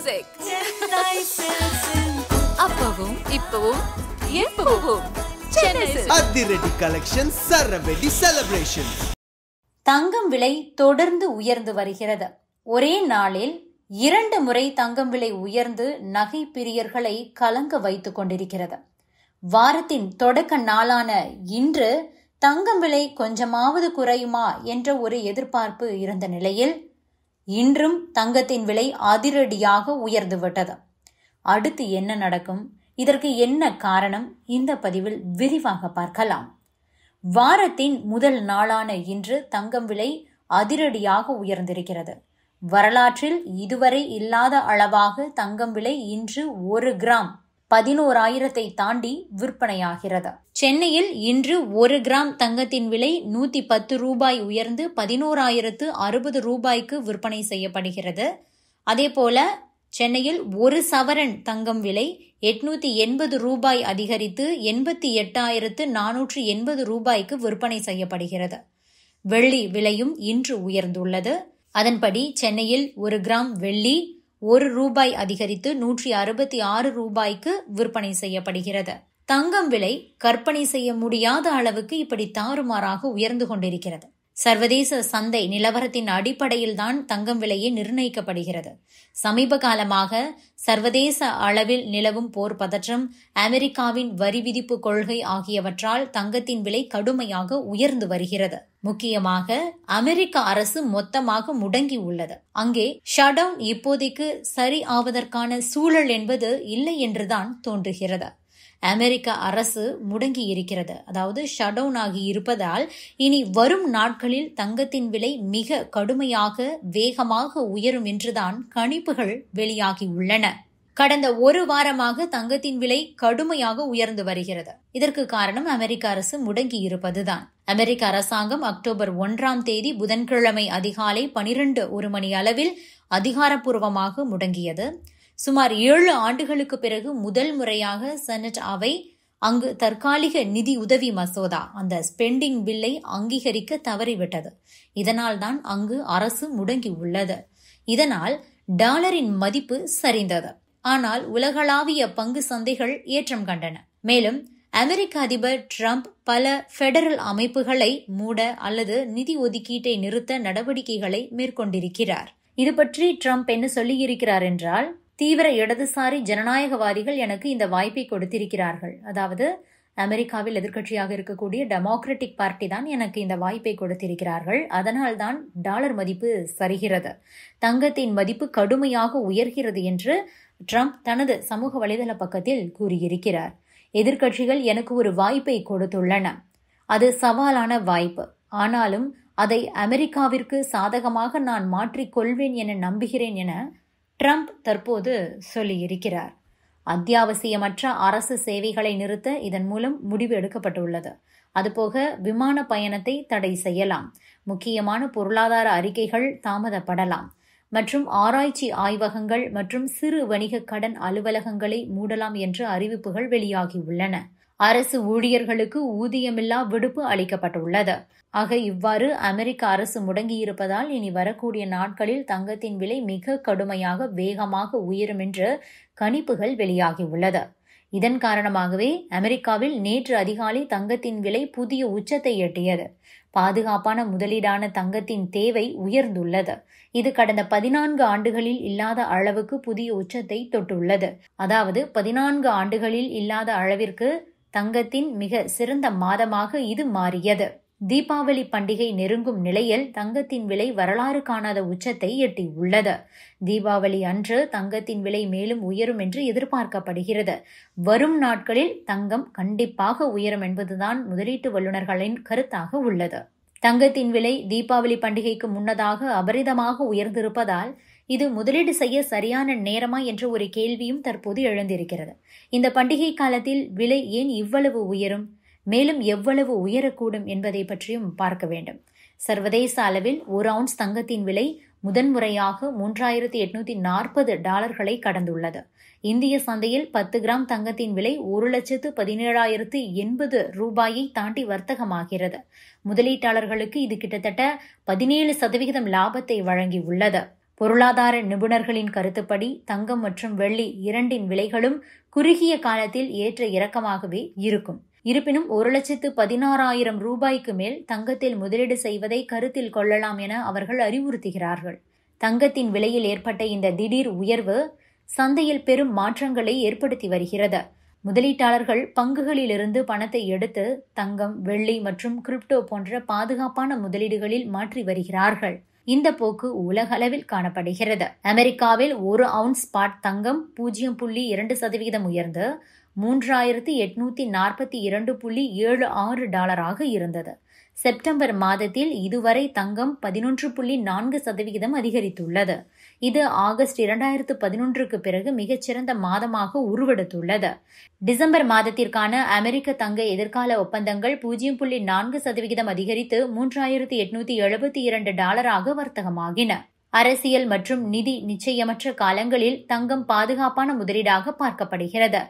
music. அப்பவும் இப்பவும் எப்பவும் சென்னை சில்க்ஸ். அதிரடி கலெக்ஷன், சரவெடி செலிப்ரேஷன். தங்கம் விலை தொடர்ந்து உயர்ந்து வருகிறது. ஒரே நாளில் 2 முறை தங்கம் விலை உயர்ந்து நகை பிரியர்களை கலங்க வைத்துக் கொண்டிருக்கிறது. வாரத்தின் தொடக்க நாளான இன்று தங்கம் விலை கொஞ்சமாவது குறையுமா என்ற ஒரு எதிர்பார்ப்பு இருந்த நிலையில் இன்றும் தங்கத்தின் விலை அதிரடியாக உயர்ந்துவிட்டது. அடுத்து என்ன நடக்கும், இதற்கு என்ன காரணம், இந்த பதிவில் விரிவாக பார்க்கலாம். வாரத்தின் முதல் நாளான இன்று தங்கம் விலை அதிரடியாக உயர்ந்திருக்கிறது. வரலாற்றில் இதுவரை இல்லாத அளவாக தங்கம் விலை இன்று 1 கிராம் 11,000 தாண்டி விற்பனையாகிறது. சென்னையில் இன்று 1 கிராம் தங்கத்தின் விலை 110 ரூபாய் உயர்ந்து 11,060 ரூபாய்க்கு விற்பனை செய்யப்படுகிறது. அதேபோல சென்னையில் 1 சவரன் தங்கம் விலை 880 ரூபாய் அதிகரித்து 88,480 ரூபாய்க்கு விற்பனை செய்யப்படுகிறது. வெள்ளி விலையும் இன்று உயர்ந்துள்ளது. அதன்படி சென்னையில் 1 கிராம் வெள்ளி 1 ரூபாய் அதிகரித்து 166 ரூபாய்க்கு விற்பனை செய்யப்படுகிறது. தங்கம் விலை கற்பனை செய்ய முடியாத அளவுக்கு இப்படி தாறுமாறாக உயர்ந்து கொண்டிருக்கிறது. சர்வதேச சந்தை நிலவரத்தின் அடிப்படையில் தான் தங்கம் விலையே நிர்ணயிக்கப்படுகிறது. சமீப காலமாக சர்வதேச அளவில் நிலவும் போர் பதற்றம், அமெரிக்காவின் வரி விதிப்பு கொள்கை ஆகியவற்றால் தங்கத்தின் விலை கடுமையாக உயர்ந்து வருகிறது. முக்கியமாக அமெரிக்க அரசு மொத்தமாக முடங்கி உள்ளது. அங்கே ஷட் டவுன் இப்போதைக்கு சரி ஆவதற்கான சூழல் என்பது இல்லை என்றுதான் தோன்றுகிறது. அமெரிக்க அரசு முடங்கி இருக்கிறது, அதாவது ஷட் டவுன் ஆகி இருப்பதால் இனி வரும் நாட்களில் தங்கத்தின் விலை மிக கடுமையாக வேகமாக உயரும் என்றுதான் கணிப்புகள் வெளியாகி உள்ளன. கடந்த 1 வாரமாக தங்கத்தின் விலை கடுமையாக உயர்ந்து வருகிறது. இதற்கு காரணம் அமெரிக்க அரசு முடங்கி இருப்பதுதான். அமெரிக்க அரசாங்கம் அக்டோபர் 1ஆம் தேதி புதன்கிழமை அதிகாலை 12:01 மணி அளவில் அதிகாரப்பூர்வமாக முடங்கியது. சுமார் 7 ஆண்டுகளுக்கு பிறகு முதல் முறையாக செனட் அவை அங்கு தற்காலிக நிதி உதவி மசோதா, அந்த ஸ்பெண்டிங் பில்லை அங்கீகரிக்க தவறிவிட்டது. இதனால் தான் அங்கு அரசு முடங்கி உள்ளது. இதனால் டாலரின் மதிப்பு சரிந்தது. ஆனால் உலகளாவிய பங்கு சந்தைகள் ஏற்றம் கண்டன. மேலும் அமெரிக்க அதிபர் டிரம்ப் பல பெடரல் அமைப்புகளை மூட அல்லது நிதி ஒதுக்கீட்டை நிறுத்த நடவடிக்கைகளை மேற்கொண்டிருக்கிறார். இது பற்றி டிரம்ப் என்ன சொல்லியிருக்கிறார் என்றால், தீவிர இடதுசாரி ஜனநாயகவாதிகள் எனக்கு இந்த வாய்ப்பை கொடுத்திருக்கிறார்கள். அதாவது அமெரிக்காவில் எதிர்க்கட்சியாக இருக்கக்கூடிய டெமோக்ராட்டிக் பார்ட்டி தான் எனக்கு இந்த வாய்ப்பை கொடுத்திருக்கிறார்கள். அதனால் தான் டாலர் மதிப்பு சரிகிறது, தங்கத்தின் மதிப்பு கடுமையாக உயர்கிறது என்று ட்ரம்ப் தனது சமூக வலைதள பக்கத்தில் கூறியிருக்கிறார். எதிர்க்கட்சிகள் எனக்கு ஒரு வாய்ப்பை கொடுத்துள்ளன, அது சவாலான வாய்ப்பு, ஆனாலும் அதை அமெரிக்காவிற்கு சாதகமாக நான் மாற்றிக்கொள்வேன் என நம்புகிறேன் என ட்ரம்ப் தற்போது சொல்லியிருக்கிறார். அத்தியாவசியமற்ற அரசு சேவைகளை நிறுத்த இதன் மூலம் முடிவு எடுக்கப்பட்டுள்ளது. அதுபோக விமான பயணத்தை தடை செய்யலாம், முக்கியமான பொருளாதார அறிக்கைகள் தாமதப்படலாம் மற்றும் ஆராய்ச்சி ஆய்வகங்கள் மற்றும் சிறு வணிக கடன் அலுவலகங்களை மூடலாம் என்ற அறிவிப்புகள் வெளியாகியுள்ளன. அரசு ஊழியர்களுக்கு ஊதியமில்லா விடுப்பு அளிக்கப்பட்டுள்ளது. ஆக இவ்வாறு அமெரிக்க அரசு முடங்கியிருப்பதால் இனி வரக்கூடிய நாட்களில் தங்கத்தின் விலை மிக கடுமையாக வேகமாக உயரும் என்று கணிப்புகள் வெளியாகியுள்ளது. இதன் காரணமாகவே அமெரிக்காவில் நேற்று அதிகாலை தங்கத்தின் விலை புதிய உச்சத்தை எட்டியது. பாதுகாப்பான முதலீடான தங்கத்தின் தேவை உயர்ந்துள்ளது. இது கடந்த 14 ஆண்டுகளில் இல்லாத அளவுக்கு புதிய உச்சத்தை தொட்டுள்ளது. அதாவது 14 ஆண்டுகளில் இல்லாத அளவிற்கு தங்கத்தின் மிக சிறந்த மாதமாக இது மாறியது. தீபாவளி பண்டிகை நெருங்கும் நிலையில் தங்கத்தின் விலை வரலாறு காணாத உச்சத்தை எட்டியுள்ளது. தீபாவளி அன்று தங்கத்தின் விலை மேலும் உயரும் என்று எதிர்பார்க்கப்படுகிறது. வரும் நாட்களில் தங்கம் கண்டிப்பாக உயரும் என்பதுதான் முதலீட்டு வல்லுநர்களின் கருத்தாக உள்ளது. தங்கத்தின் விலை தீபாவளி பண்டிகைக்கு முன்னதாக அபரிதமாக உயர்ந்திருப்பதால் இது முதலீடு செய்ய சரியான நேரமா என்ற ஒரு கேள்வியும் தற்போது எழுந்திருக்கிறது. இந்த பண்டிகை காலத்தில் விலை ஏன் இவ்வளவு உயரும், மேலும் எவ்வளவு உயரக்கூடும் என்பதை பற்றியும் பார்க்க வேண்டும். சர்வதேச அளவில் 1 அவுன்ஸ் தங்கத்தின் விலை முதன்முறையாக $3,840 கடந்துள்ளது. இந்திய சந்தையில் 10 கிராம் தங்கத்தின் விலை 1,17,080 ரூபாயை தாண்டி வர்த்தகமாகிறது. முதலீட்டாளர்களுக்கு இது கிட்டத்தட்ட 17% லாபத்தை வழங்கியுள்ளது. பொருளாதார நிபுணர்களின் கருத்துப்படி தங்கம் மற்றும் வெள்ளி இரண்டின் விலைகளும் குறுகிய காலத்தில் ஏற்ற இறக்கமாகவே இருக்கும். இருப்பினும் 1,16,000 ரூபாய்க்கு மேல் தங்கத்தில் முதலீடு செய்வதை கருத்தில் கொள்ளலாம் என அவர்கள் அறிவுறுத்துகிறார்கள். தங்கத்தின் விலையில் ஏற்பட்ட இந்த திடீர் உயர்வு சந்தையில் பெரும் மாற்றங்களை ஏற்படுத்தி வருகிறது. முதலீட்டாளர்கள் பங்குகளிலிருந்து பணத்தை எடுத்து தங்கம், வெள்ளி மற்றும் கிரிப்டோ போன்ற பாதுகாப்பான முதலீடுகளில் மாற்றி வருகிறார்கள். இந்த போக்கு உலகளவில் காணப்படுகிறது. அமெரிக்காவில் 1 அவுன்ஸ் ஸ்பாட் தங்கம் 0.2% உயர்ந்து $3,842.76 இருந்தது. செப்டம்பர் மாதத்தில் இதுவரை தங்கம் 11.4% அதிகரித்துள்ளது. இது ஆகஸ்ட் 2011க்கு பிறகு மிகச்சிறந்த மாதமாக உருவெடுத்துள்ளது. டிசம்பர் மாதத்திற்கான அமெரிக்க தங்க எதிர்கால ஒப்பந்தங்கள் 0.4% அதிகரித்து $3,872 வர்த்தகமாகின. அரசியல் மற்றும் நிதி நிச்சயமற்ற காலங்களில் தங்கம் பாதுகாப்பான முதலீடாக பார்க்கப்படுகிறது.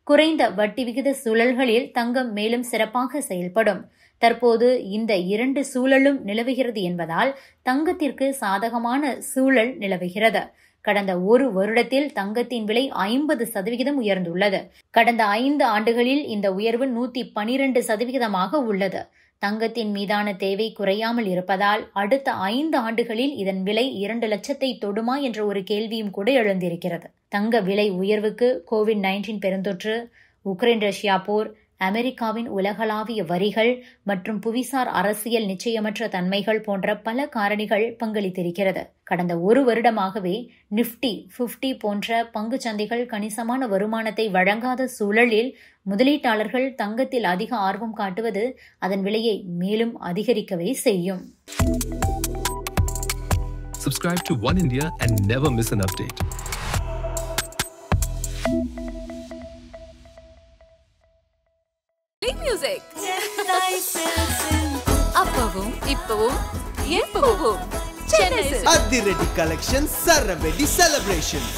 குறைந்த வட்டி விகித சூழல்களில் தங்கம் மேலும் சிறப்பாக செயல்படும். தற்போது இந்த 2 சூழலும் நிலவுகிறது என்பதால் தங்கத்திற்கு சாதகமான சூழல் நிலவுகிறது. கடந்த 1 வருடத்தில் தங்கத்தின் விலை 50% உயர்ந்துள்ளது. கடந்த 5 ஆண்டுகளில் இந்த உயர்வு 112% உள்ளது. தங்கத்தின் மீதான தேவை குறையாமல் இருப்பதால் அடுத்த 5 ஆண்டுகளில் இதன் விலை 2 லட்சத்தை தொடுமா என்ற ஒரு கேள்வியும் கூட எழுந்திருக்கிறது. தங்க விலை உயர்வுக்கு கோவிட்-19 பெருந்தொற்று, உக்ரைன் ரஷ்யா போர், அமெரிக்காவின் உலகளாவிய வரிகள் மற்றும் புவிசார் அரசியல் நிச்சயமற்ற தன்மைகள் போன்ற பல காரணிகள் பங்களித்திருக்கிறது. கடந்த 1 வருடமாகவே நிப்டி 50 போன்ற பங்கு சந்தைகள் கணிசமான வருமானத்தை வழங்காத சூழலில் முதலீட்டாளர்கள் தங்கத்தில் அதிக ஆர்வம் காட்டுவது அதன் விலையை மேலும் அதிகரிக்கவே செய்யும். Subscribe to One India and never miss an update. Music. அப்பவும் இப்பவும் எப்பவும் சென்னை அதிரடி கலெக்ஷன் சரவெடி செலிப்ரேஷன்.